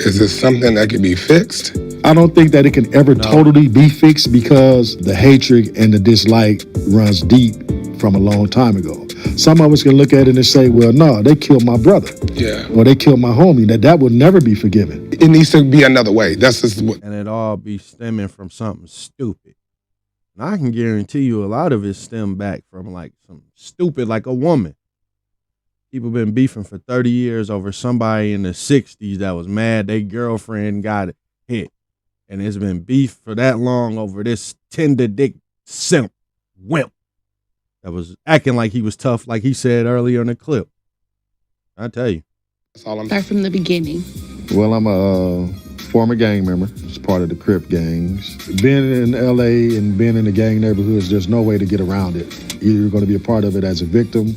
Is this something that can be fixed? I don't think that it can ever totally be fixed because the hatred and the dislike runs deep from a long time ago. Some of us can look at it and say, well, no, they killed my brother. Yeah. Or they killed my homie. That would never be forgiven. It needs to be another way. That's just what. And it all be stemming from something stupid. And I can guarantee you a lot of it stem back from like some stupid, like a woman. People been beefing for 30 years over somebody in the 60s that was mad their girlfriend got hit. And it's been beef for that long over this tender dick wimp that was acting like he was tough, like he said earlier in the clip. I tell you. That's all I'm Start from the beginning. Well, I'm a former gang member. It's part of the Crip gangs. Being in LA and being in the gang neighborhoods, there's no way to get around it. Either you're going to be a part of it as a victim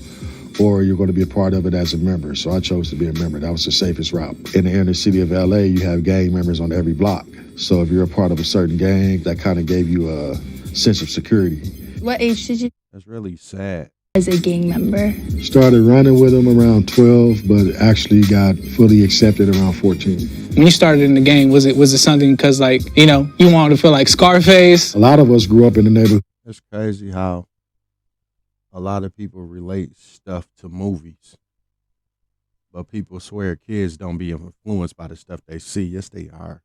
or you're going to be a part of it as a member. So I chose to be a member. That was the safest route. In the inner city of LA, you have gang members on every block. So if you're a part of a certain gang, that kind of gave you a sense of security. What age did you That's really sad. as a gang member? Started running with them around 12, but actually got fully accepted around 14. When you started in the game, was it something because, like, you know, you wanted to feel like Scarface? A lot of us grew up in the neighborhood. It's crazy how a lot of people relate stuff to movies. But people swear kids don't be influenced by the stuff they see. Yes, they are.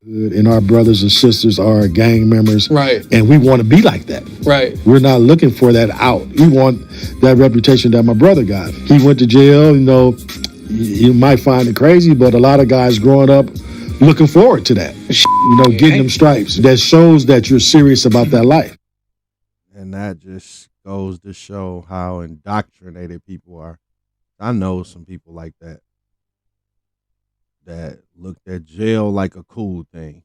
And our brothers and sisters are gang members. Right. And we want to be like that. Right. We're not looking for that out. We want that reputation that my brother got. He went to jail, you know, you might find it crazy, but a lot of guys growing up looking forward to that. You know, getting them stripes. That shows that you're serious about that life. And that just goes to show how indoctrinated people are. I know some people like that looked at jail like a cool thing.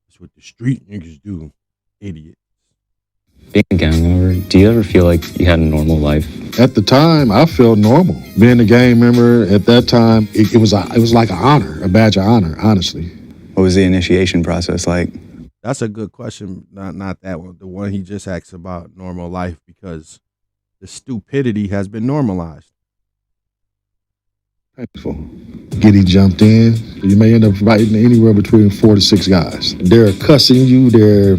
That's what the street niggas do, idiot. Being a gang member, do you ever feel like you had a normal life? At the time, I felt normal. Being a gang member at that time, it was like an honor, a badge of honor, honestly. What was the initiation process like? That's a good question. Not that one. The one he just asked about normal life, because the stupidity has been normalized. Thankful. Giddy jumped in. You may end up fighting anywhere between 4 to 6 guys. They're cussing you. They're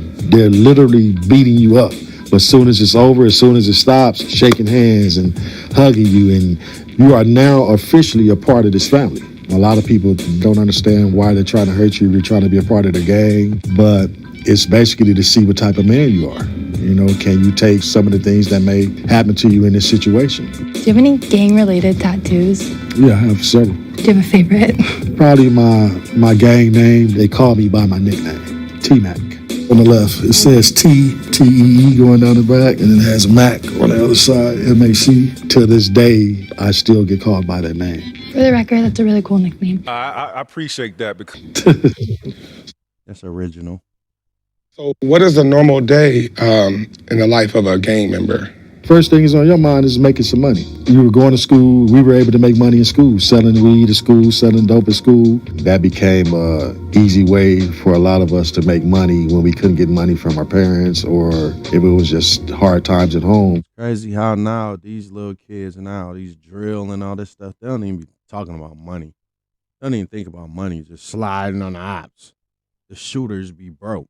literally beating you up. But as soon as it's over, as soon as it stops, shaking hands and hugging you, and you are now officially a part of this family. A lot of people don't understand why they're trying to hurt you. You're trying to be a part of the gang, but it's basically to see what type of man you are. You know, can you take some of the things that may happen to you in this situation? Do you have any gang-related tattoos? Yeah, I have several. Do you have a favorite? Probably my gang name, they call me by my nickname, T-Mac. On the left, it says T-E-E going down the back, and it has Mac on the other side, M-A-C. To this day, I still get called by that name. For the record, that's a really cool nickname. I appreciate that because That's original. So what is a normal day in the life of a gang member? First thing is on your mind is making some money. You were going to school. We were able to make money in school, selling weed at school, selling dope at school. That became an easy way for a lot of us to make money when we couldn't get money from our parents, or if it was just hard times at home. Crazy how now these little kids now, these drill and all this stuff, they don't even be talking about money. They don't even think about money, just sliding on the ops. The shooters be broke.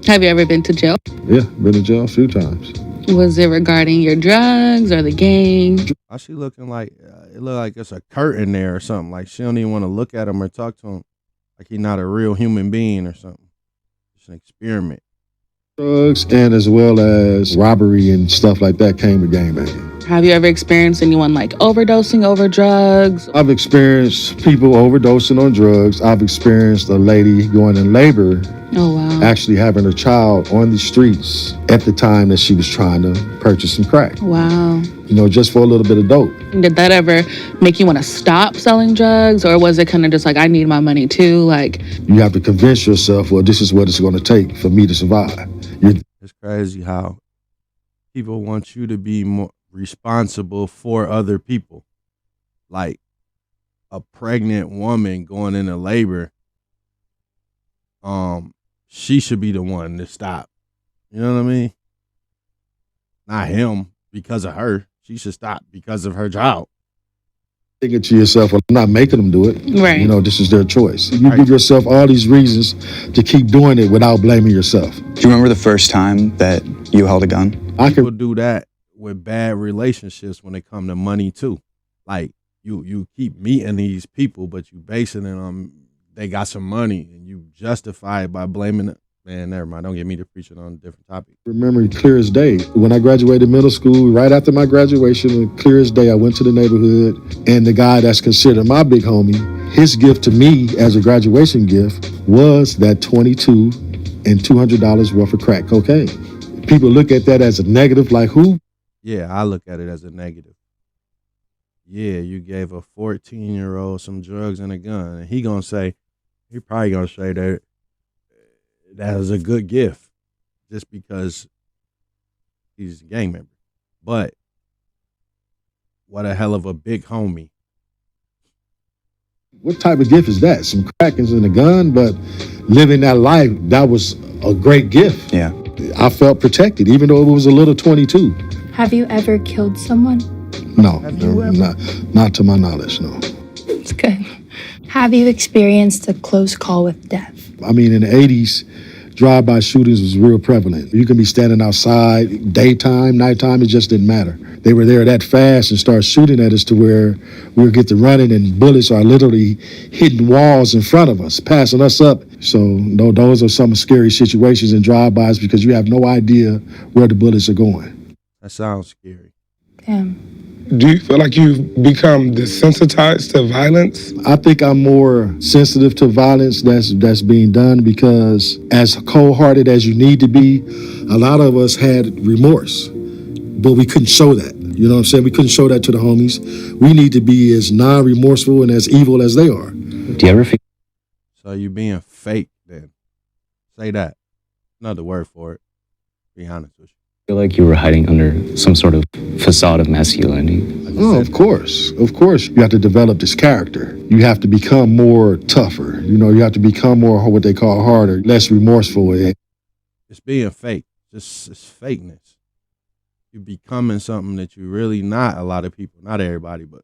Have you ever been to jail? Yeah, been to jail a few times. Was it regarding your drugs or the gang? Why she looking like, it look like it's a curtain there or something. Like she don't even want to look at him or talk to him. Like he's not a real human being or something. It's an experiment. Drugs and as well as robbery and stuff like that came with gangbanging. Have you ever experienced anyone like overdosing over drugs? I've experienced people overdosing on drugs. I've experienced a lady going in labor, Oh, wow. actually having a child on the streets at the time that she was trying to purchase some crack. Wow. You know, just for a little bit of dope. Did that ever make you want to stop selling drugs? Or was it kind of just like, I need my money too? Like, You have to convince yourself, well, this is what it's going to take for me to survive. It's crazy how people want you to be more responsible for other people. Like a pregnant woman going into labor, she should be the one to stop. You know what I mean? Not him because of her. She should stop because of her child. Thinking to yourself, well, I'm not making them do it. Right. You know, this is their choice. You give yourself all these reasons to keep doing it without blaming yourself. Do you remember the first time that you held a gun? I People can do that with bad relationships when it come to money too. Like you keep meeting these people, but you basing it on they got some money, and you justify it by blaming it. Man, never mind. Don't get me to preaching on a different topic. remember it clear as day. When I graduated middle school, right after my graduation, clear as day, I went to the neighborhood, and the guy that's considered my big homie, his gift to me as a graduation gift was that $22 and $200 worth of crack cocaine. People look at that as a negative, like who? Yeah, I look at it as a negative. Yeah, you gave a 14-year-old some drugs and a gun, and he probably gonna say that was a good gift, just because he's a gang member. But what a hell of a big homie. What type of gift is that? Some crack and a gun, but living that life, that was a great gift. Yeah. I felt protected, even though it was a little 22. Have you ever killed someone? No, Have you ever? not to my knowledge, no. It's good. Have you experienced a close call with death? I mean, in the 80s, drive-by shootings was real prevalent. You can be standing outside, daytime, nighttime, it just didn't matter. They were there that fast and start shooting at us to where we'll get to running and bullets are literally hitting walls in front of us, passing us up. So no, those are some scary situations in drive-bys because you have no idea where the bullets are going. That sounds scary. Damn. Do you feel like you've become desensitized to violence? I think I'm more sensitive to violence that's being done because as cold-hearted as you need to be, a lot of us had remorse, but we couldn't show that. You know what I'm saying? We couldn't show that to the homies. We need to be as non-remorseful and as evil as they are. Do you ever feel So you being fake then. Say that. Another word for it. Be honest with you. like you were hiding under some sort of facade of masculinity? Oh, of course. Of course. You have to develop this character. You have to become more tougher. You know, you have to become more what they call harder, less remorseful. It's being fake. It's fakeness. You're becoming something that you're really not. A lot of people, not everybody, but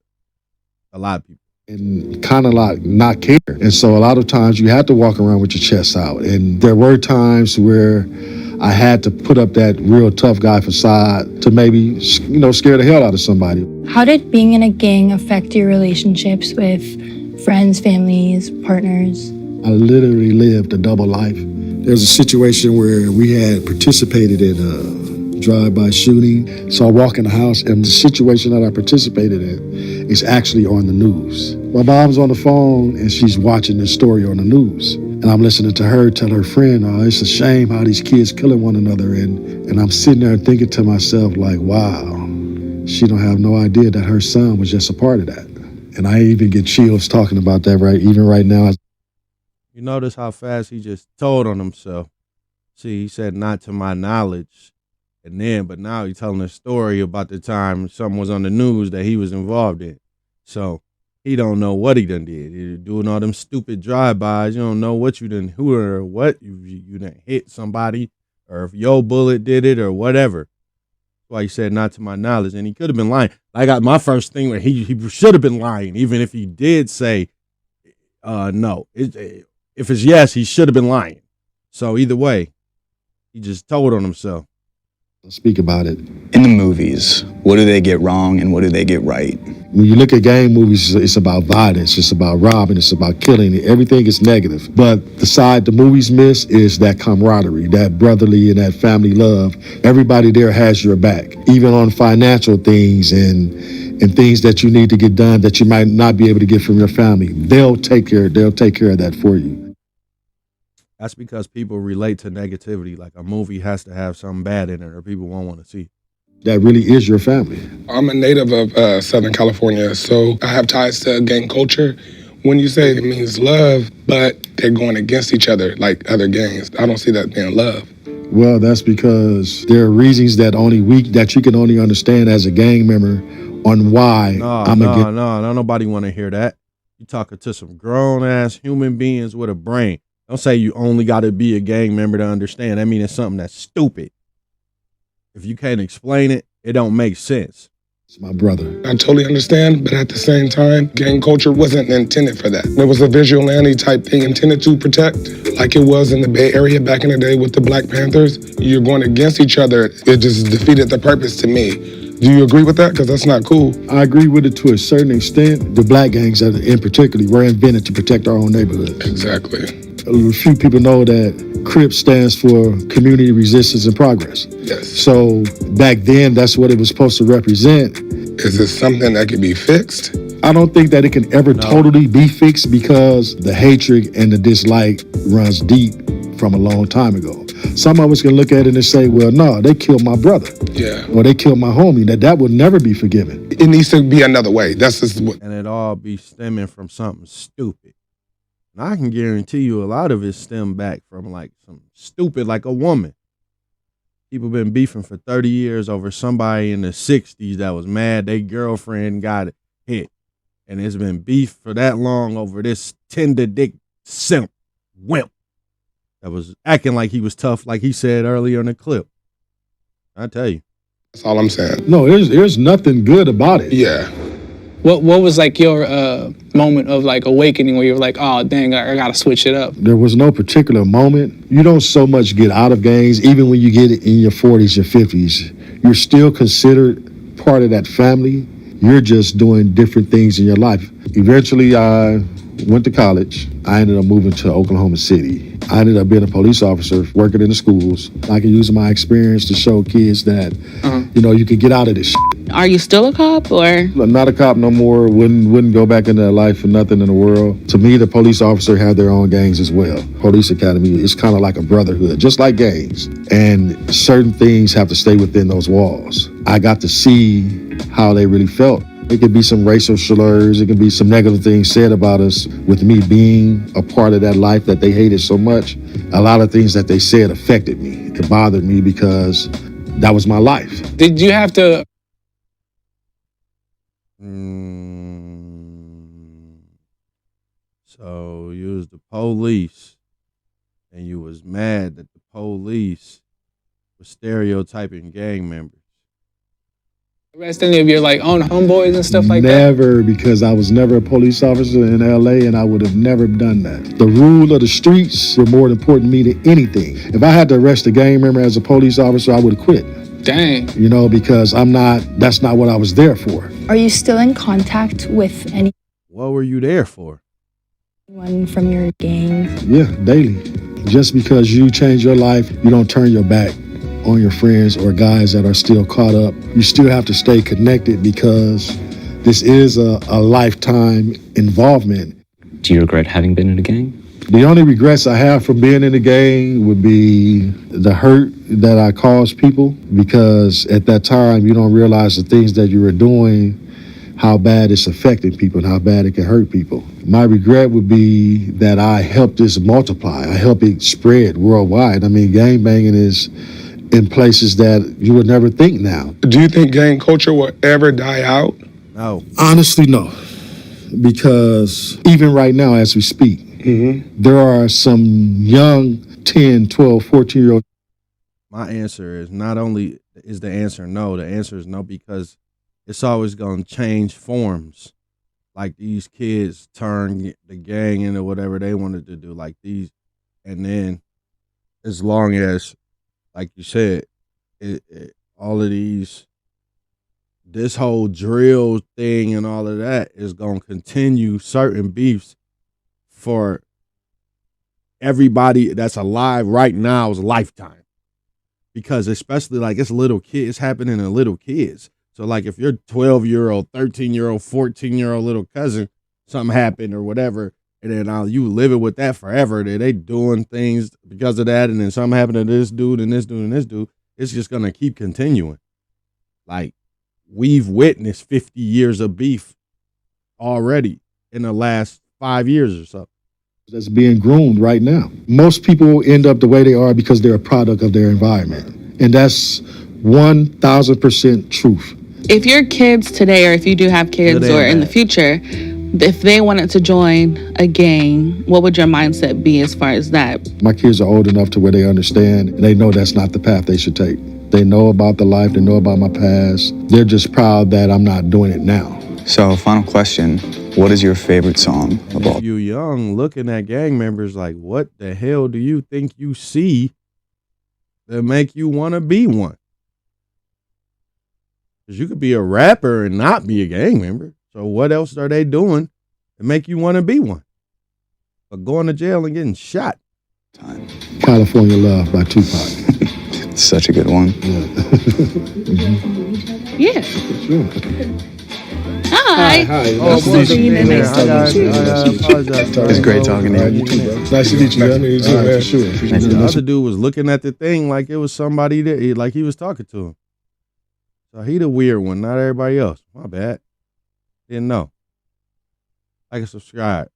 a lot of people. And kind of like not care. And so a lot of times you have to walk around with your chest out. And there were times where I had to put up that real tough guy facade to maybe, you know, scare the hell out of somebody. How did being in a gang affect your relationships with friends, families, partners? I literally lived a double life. There's a situation where we had participated in a drive-by shooting. So I walk in the house and the situation that I participated in is actually on the news. My mom's on the phone and she's watching this story on the news. And I'm listening to her tell her friend, oh, it's a shame how these kids killing one another. And I'm sitting there thinking to myself like, wow, she don't have no idea that her son was just a part of that. And I even get chills talking about that even right now. You notice how fast he just told on himself. See, he said, not to my knowledge. But now he's telling a story about the time something was on the news that he was involved in. So he don't know what he done did. He doing all them stupid drive-bys. You don't know what you done, who or what you done hit somebody, or if your bullet did it or whatever. That's why he said, not to my knowledge. And he could have been lying. I got my first thing where he should have been lying, even if he did say no. If it's yes, he should have been lying. So either way, he just told on himself. Speak about it. In the movies, what do they get wrong and what do they get right? When you look at gang movies, it's about violence, it's about robbing, it's about killing. Everything is negative. But the side the movies miss is that camaraderie, that brotherly and that family love. Everybody there has your back, even on financial things and things that you need to get done that you might not be able to get from your family. They'll take care of that for you. That's because people relate to negativity. Like a movie has to have something bad in it or people won't want to see. That really is your family. I'm a native of Southern California, so I have ties to gang culture. When you say it means love, but they're going against each other like other gangs, I don't see that being love. Well, that's because there are reasons that you can only understand as a gang member on why No, nobody want to hear that. You talking to some grown-ass human beings with a brain. Don't say you only got to be a gang member to understand. That means it's something that's stupid. If you can't explain it, it don't make sense. It's my brother. I totally understand, but at the same time, gang culture wasn't intended for that. It was a vigilante type thing intended to protect, like it was in the Bay Area back in the day with the Black Panthers. You're going against each other. It just defeated the purpose to me. Do you agree with that? Because that's not cool. I agree with it to a certain extent. The black gangs in particular were invented to protect our own neighborhoods. Exactly. A few people know that Crips stands for Community Resistance and Progress. Yes. So back then, that's what it was supposed to represent. Is this something that can be fixed? I don't think that it can ever totally be fixed because the hatred and the dislike runs deep from a long time ago. Some of us can look at it and say, well, no, they killed my brother. Yeah. Or they killed my homie. That would never be forgiven. It needs to be another way. That's just what. And it all be stemming from something stupid. And I can guarantee you a lot of it stem back from like some stupid, like a woman. People been beefing for 30 years over somebody in the 60s that was mad their girlfriend got hit. And it's been beef for that long over this tender dick wimp that was acting like he was tough, like he said earlier in the clip. I tell you. That's all I'm saying. No, there's nothing good about it. Yeah. What was like your moment of like awakening where you were like, oh dang, I gotta switch it up? There was no particular moment. You don't so much get out of gangs, even when you get it in your 40s or 50s. You're still considered part of that family. You're just doing different things in your life. Eventually, I went to college. I ended up moving to Oklahoma City. I ended up being a police officer, working in the schools. I can use my experience to show kids that, you can get out of this shit. Are you still a cop or? Not a cop no more. Wouldn't go back into that life for nothing in the world. To me, the police officer have their own gangs as well. Police academy is kind of like a brotherhood, just like gangs. And certain things have to stay within those walls. I got to see how they really felt. It could be some racial slurs. It could be some negative things said about us. With me being a part of that life that they hated so much, a lot of things that they said affected me. It bothered me because that was my life. Did you have to? So you was the police and you was mad that the police was stereotyping gang members. Arrest any of your like own homeboys and stuff like that? Never, because I was never a police officer in LA and I would have never done that. The rule of the streets were more important to me than anything. If I had to arrest a gang member as a police officer, I would have quit. Dang. Because that's not what I was there for. Are you still in contact with What were you there for? anyone from your gang? Yeah, daily. Just because you change your life, you don't turn your back on your friends or guys that are still caught up. You still have to stay connected because this is a lifetime involvement. Do you regret having been in a gang? The only regrets I have from being in the gang would be the hurt that I caused people, because at that time you don't realize the things that you were doing, how bad it's affecting people and how bad it can hurt people. My regret would be that I helped this multiply. I helped it spread worldwide. I mean, gang banging is in places that you would never think now. Do you think gang culture will ever die out? No. Honestly, no. Because even right now as we speak, there are some young 10, 12, 14-year-old. My answer is not only is the answer no, the answer is no because it's always going to change forms. Like these kids turn the gang into whatever they wanted to do, like these. And then as long as, like you said, all of this whole drill thing and all of that is going to continue certain beefs for everybody that's alive right now's lifetime. Because especially like it's little kids, it's happening to little kids. So like if your 12-year-old, 13-year-old, 14-year-old little cousin, something happened or whatever, and then you living with that forever, that they doing things because of that, and then something happened to this dude and this dude and this dude, it's just gonna keep continuing. Like we've witnessed 50 years of beef already in the last 5 years or so. That's being groomed right now. Most people end up the way they are because they're a product of their environment. And that's 1,000% truth. If your kids today, or if you do have kids or in the future, if they wanted to join a gang, what would your mindset be as far as that? My kids are old enough to where they understand and they know that's not the path they should take. They know about the life. They know about my past. They're just proud that I'm not doing it now. So, final question. What is your favorite song of all? If you young, looking at gang members like, what the hell do you think you see that make you want to be one? Because you could be a rapper and not be a gang member. So what else are they doing to make you want to be one? But going to jail and getting shot. California Love by Tupac. Such a good one. Yeah. Sure. Hi. Nice to meet you. I apologize. It was great talking to you. Nice to meet you. I mean, you too, man. Sure. The other dude was looking at the thing like it was somebody that, like he was talking to him. So he the weird one, not everybody else. My bad. Didn't know. Like and subscribe.